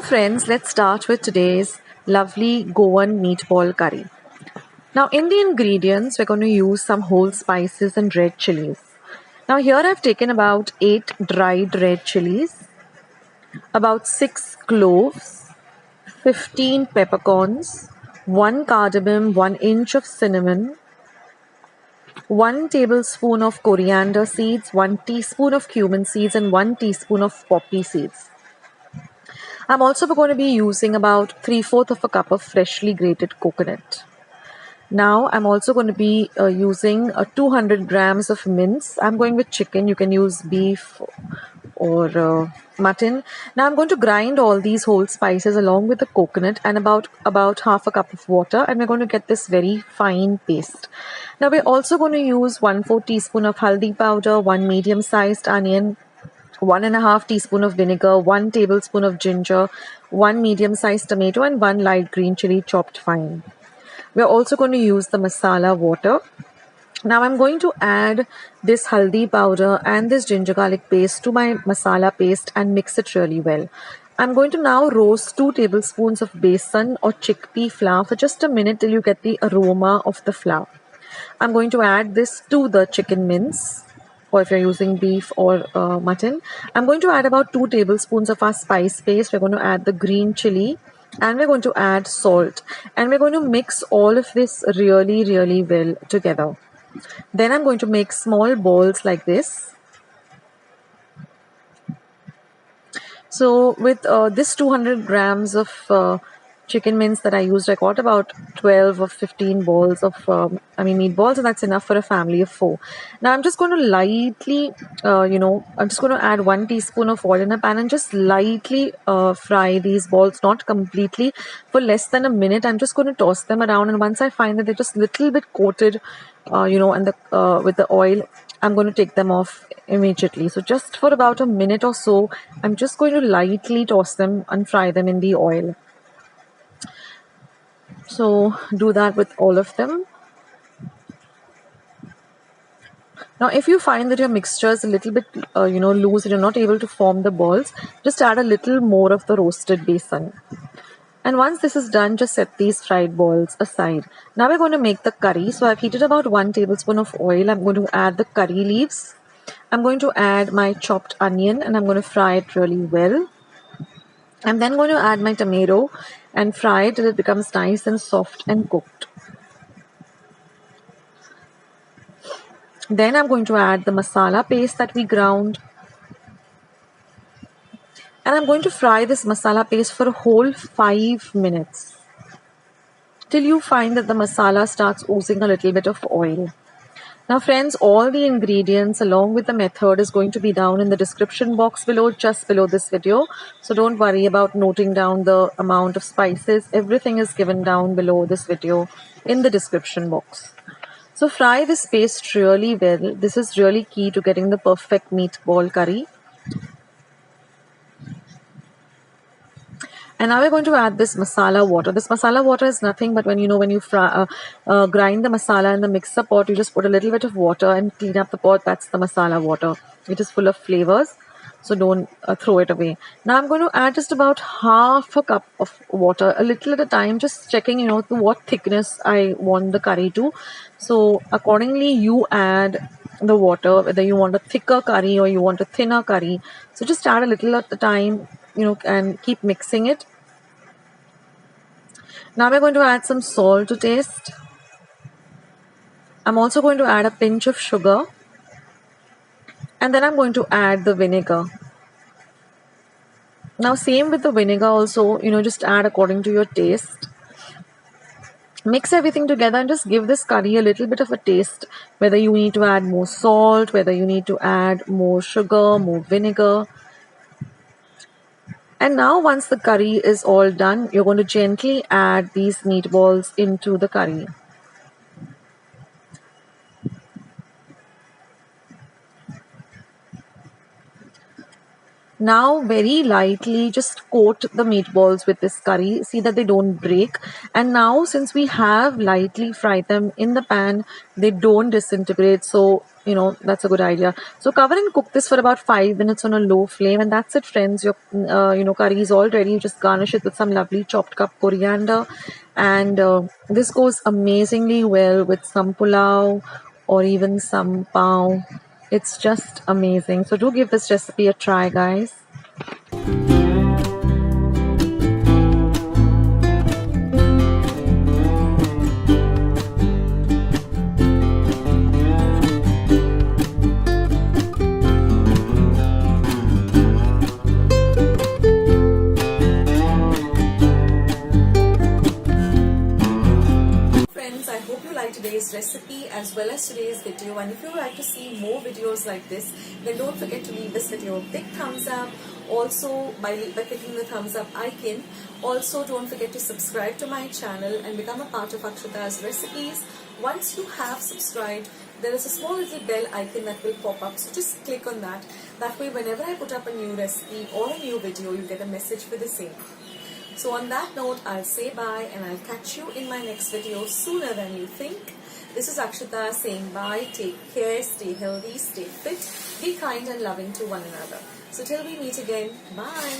friends, let's start with today's lovely Goan meatball curry. Now in the ingredients, we're going to use some whole spices and red chillies. Now here I've taken about 8 dried red chillies, about 6 cloves, 15 peppercorns, 1 cardamom, 1 inch of cinnamon, 1 tablespoon of coriander seeds, 1 teaspoon of cumin seeds and 1 teaspoon of poppy seeds. I'm also going to be using about 3/4 of a cup of freshly grated coconut. Now I'm also going to be using 200 grams of mince. I'm going with chicken. You can use beef or mutton. Now I'm going to grind all these whole spices along with the coconut and about half a cup of water, and we're going to get this very fine paste. Now we're also going to use 1/4 teaspoon of haldi powder, 1 medium-sized onion, 1.5 teaspoon of vinegar, 1 tablespoon of ginger, 1 medium-sized tomato and 1 light green chili chopped fine. We're also going to use the masala water. Now I'm going to add this haldi powder and this ginger garlic paste to my masala paste and mix it really well. I'm going to now roast 2 tablespoons of besan or chickpea flour for just a minute till you get the aroma of the flour. I'm going to add this to the chicken mince, or if you're using beef or mutton. I'm going to add about 2 tablespoons of our spice paste. We're going to add the green chili and we're going to add salt, and we're going to mix all of this really well together. Then I'm going to make small balls like this. So with this 200 grams of chicken mince that I used, I got about 12 or 15 balls of meatballs, and that's enough for a family of 4. Now I'm just going to lightly I'm just going to add 1 teaspoon of oil in a pan and just lightly fry these balls, not completely, for less than a minute. I'm just going to toss them around, and once I find that they're just a little bit coated and with the oil, I'm going to take them off immediately. So just for about a minute or so, I'm just going to lightly toss them and fry them in the oil. So do that with all of them. Now if you find that your mixture is a little bit loose and you're not able to form the balls, just add a little more of the roasted besan. And once this is done, just set these fried balls aside. Now we're going to make the curry. So I've heated about 1 tablespoon of oil. I'm going to add the curry leaves. I'm going to add my chopped onion and I'm going to fry it really well. I'm then going to add my tomato and fry it till it becomes nice and soft and cooked. Then I'm going to add the masala paste that we ground. And I'm going to fry this masala paste for a whole 5 minutes till you find that the masala starts oozing a little bit of oil. Now friends, all the ingredients along with the method is going to be down in the description box below, just below this video. So don't worry about noting down the amount of spices. Everything is given down below this video in the description box. So fry this paste really well. This is really key to getting the perfect meatball curry. And now we're going to add this masala water. This masala water is nothing but when you grind the masala in the mixer pot, you just put a little bit of water and clean up the pot. That's the masala water. It is full of flavors, so don't throw it away. Now I'm going to add just about half a cup of water, a little at a time, just checking, to what thickness I want the curry to. So accordingly, you add the water, whether you want a thicker curry or you want a thinner curry. So just add a little at the time, and keep mixing it. Now we're going to add some salt to taste. I'm also going to add a pinch of sugar. And then I'm going to add the vinegar. Now same with the vinegar also, just add according to your taste. Mix everything together and just give this curry a little bit of a taste, whether you need to add more salt, whether you need to add more sugar, more vinegar. And now once the curry is all done, you're going to gently add these meatballs into the curry. Now very lightly just coat the meatballs with this curry. See that they don't break. And now since we have lightly fried them in the pan, they don't disintegrate. So that's a good idea. So cover and cook this for about 5 minutes on a low flame, and that's it, friends. Your curry is all ready. You just garnish it with some lovely chopped up coriander, and this goes amazingly well with some pulao or even some pao. It's just amazing. So do give this recipe a try, guys. I hope you liked today's recipe as well as today's video, and if you would like to see more videos like this, then don't forget to leave this video a big thumbs up. Also by clicking the thumbs up icon. Also don't forget to subscribe to my channel and become a part of Akshata's Recipes. Once you have subscribed, there is a small little bell icon that will pop up, so just click on that. That way whenever I put up a new recipe or a new video, you get a message for the same. So on that note, I'll say bye and I'll catch you in my next video sooner than you think. This is Akshata saying bye. Take care, stay healthy, stay fit, be kind and loving to one another. So till we meet again, bye.